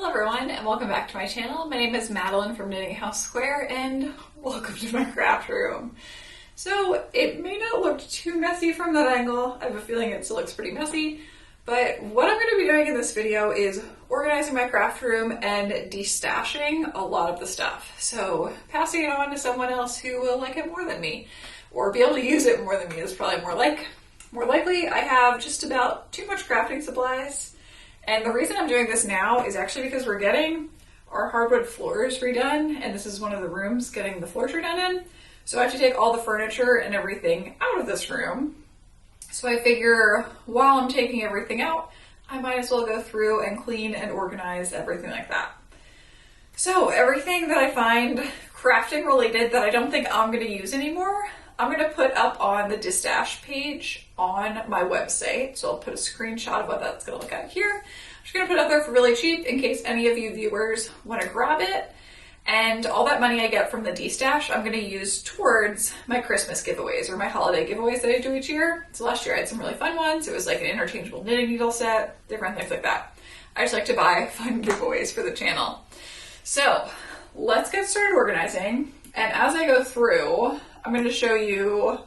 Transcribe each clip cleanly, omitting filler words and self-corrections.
Hello everyone and welcome back to my channel. My name is Madeline from KnittingHouseSquare and welcome to my craft room. So it may not look too messy from that angle. I have a feeling it still looks pretty messy, but what I'm going to be doing in this video is organizing my craft room and destashing a lot of the stuff. So passing it on to someone else who will like it more than me, or be able to use it more than me is probably more likely. I have just about too much crafting supplies. And the reason I'm doing this now is actually because we're getting our hardwood floors redone, and this is one of the rooms getting the floors redone in. So I have to take all the furniture and everything out of this room. So I figure while I'm taking everything out, I might as well go through and clean and organize everything like that. So everything that I find crafting related that I don't think I'm going to use anymore, I'm going to put up on the Destash page on my website. So I'll put a screenshot of what that's going to look like here. I'm just going to put it up there for really cheap in case any of you viewers want to grab it. And all that money I get from the Destash, I'm going to use towards my Christmas giveaways or my holiday giveaways that I do each year. So last year I had some really fun ones. It was like an interchangeable knitting needle set, different things like that. I just like to buy fun giveaways for the channel. So let's get started organizing. And as I go through, I'm going to show you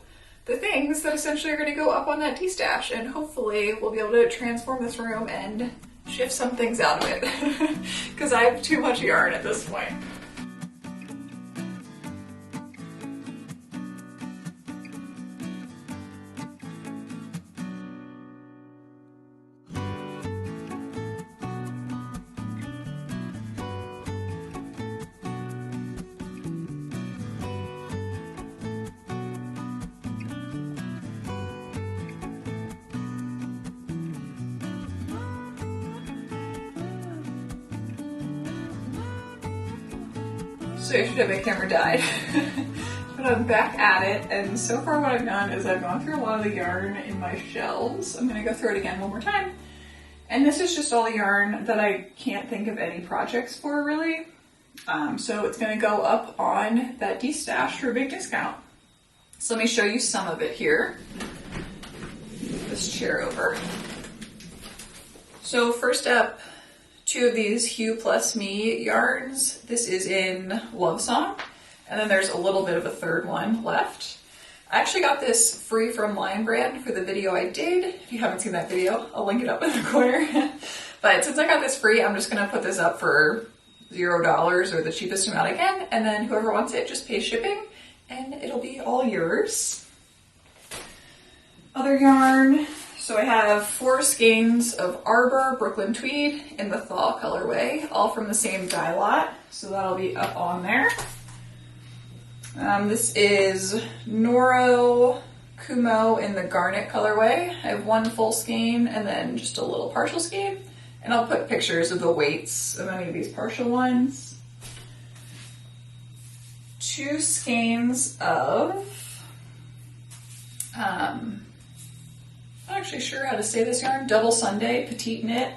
the things that essentially are going to go up on that Destash, and hopefully we'll be able to transform this room and shift some things out of it because I have too much yarn at this point. So yesterday my camera died, but I'm back at it, and so far what I've done is I've gone through a lot of the yarn in my shelves. I'm going to go through it again one more time. And this is just all the yarn that I can't think of any projects for really. So it's going to go up on that Destash for a big discount. So let me show you some of it here. Move this chair over. So first up, two of these Hue Plus Me yarns. This is in Love Song, and then there's a little bit of a third one left. I actually got this free from Lion Brand for the video I did. If you haven't seen that video, I'll link it up in the corner. But since I got this free, I'm just gonna put this up for $0 or the cheapest amount I can, and then whoever wants it just pays shipping, and it'll be all yours. Other yarn. So I have 4 skeins of Arbor Brooklyn Tweed in the Thaw colorway, all from the same dye lot, so that'll be up on there. This is Noro Kumo in the Garnet colorway. I have 1 full skein and then just a little partial skein, and I'll put pictures of the weights of any of these partial ones. 2 skeins of I'm not actually sure how to say this yarn. Double Sunday Petite Knit.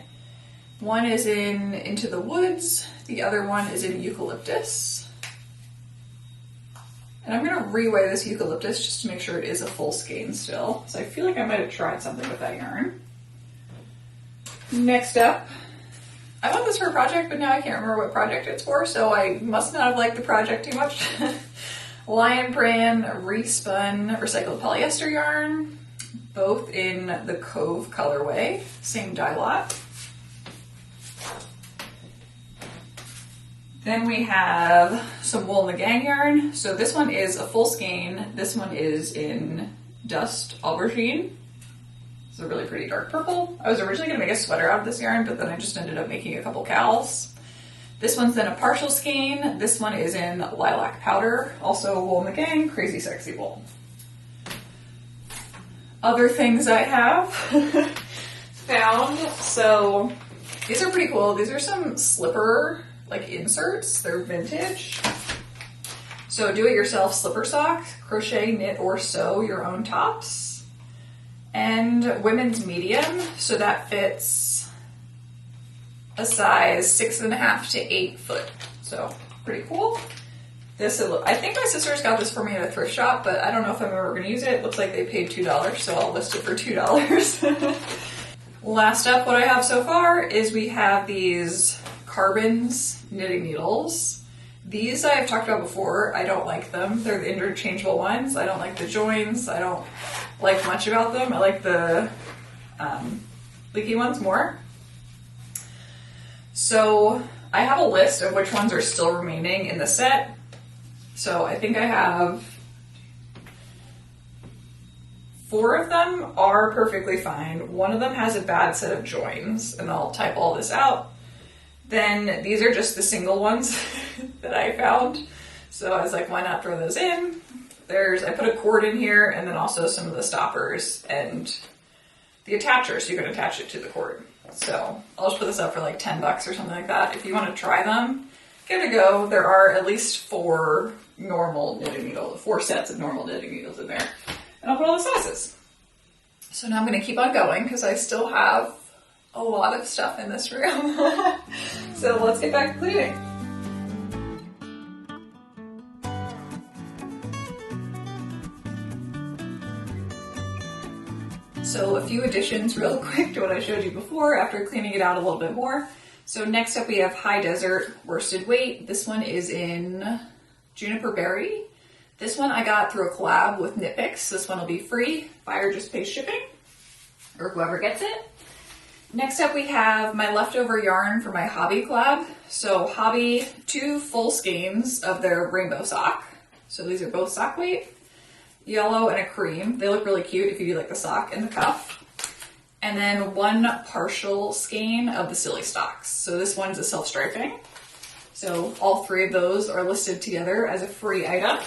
One is in Into the Woods. The other one is in Eucalyptus. And I'm going to reweigh this Eucalyptus just to make sure it is a full skein still. So I feel like I might have tried something with that yarn. Next up, I bought this for a project, but now I can't remember what project it's for, so I must not have liked the project too much. Lion Brand Respun Recycled Polyester yarn. Both in the Cove colorway, same dye lot. Then we have some Wool in the Gang yarn. So this one is a full skein. This one is in Dust Aubergine. It's a really pretty dark purple. I was originally going to make a sweater out of this yarn, but then I just ended up making a couple cowls. This one's in a partial skein. This one is in Lilac Powder, also Wool in the Gang, Crazy Sexy Wool. Other things I have found. So these are pretty cool. These are some slipper like inserts. They're vintage. So do it yourself slipper socks, crochet, knit, or sew your own tops. And women's medium. So that fits a size 6.5 to 8 foot. So pretty cool. This, I think my sisters got this for me at a thrift shop, but I don't know if I'm ever going to use it. It looks like they paid $2, so I'll list it for $2. Last up, what I have so far is we have these Carbons knitting needles. These I've talked about before. I don't like them. They're the interchangeable ones. I don't like the joins. I don't like much about them. I like the leaky ones more. So I have a list of which ones are still remaining in the set. So I think I have 4 of them are perfectly fine. One of them has a bad set of joins, and I'll type all this out. Then these are just the single ones that I found. So I was like, why not throw those in? I put a cord in here, and then also some of the stoppers and the attacher, so you can attach it to the cord. So I'll just put this up for like $10 or something like that. If you want to try them, give it a go. There are at least 4 normal knitting needles, 4 sets of normal knitting needles in there. And I'll put all the sizes. So now I'm going to keep on going because I still have a lot of stuff in this room. So let's get back to cleaning. So a few additions real quick to what I showed you before after cleaning it out a little bit more. So next up we have High Desert Worsted Weight. This one is in Juniper Berry. This one I got through a collab with Knit Picks. This one will be free. Buyer just pays shipping, or whoever gets it. Next up we have my leftover yarn for my Hobby collab. So Hobby, 2 full skeins of their rainbow sock. So these are both sock weight, yellow and a cream. They look really cute if you do like the sock and the cuff. And then 1 partial skein of the silly stocks. So this one's a self-striping. So all 3 of those are listed together as a free item.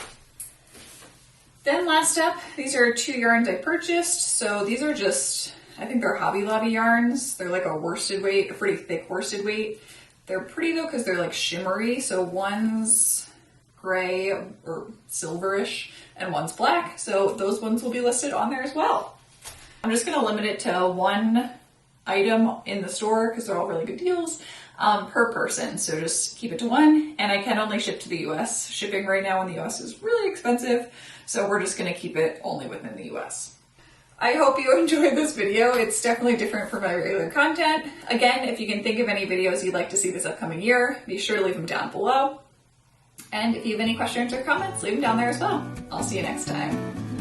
Then last up, these are 2 yarns I purchased. So these are just, I think they're Hobby Lobby yarns. They're like a worsted weight, a pretty thick worsted weight. They're pretty though because they're like shimmery. So one's gray or silverish and one's black. So those ones will be listed on there as well. I'm just gonna limit it to 1 item in the store because they're all really good deals per person. So just keep it to 1, and I can only ship to the US. Shipping right now in the US is really expensive. So we're just gonna keep it only within the US. I hope you enjoyed this video. It's definitely different from my regular content. Again, if you can think of any videos you'd like to see this upcoming year, be sure to leave them down below. And if you have any questions or comments, leave them down there as well. I'll see you next time.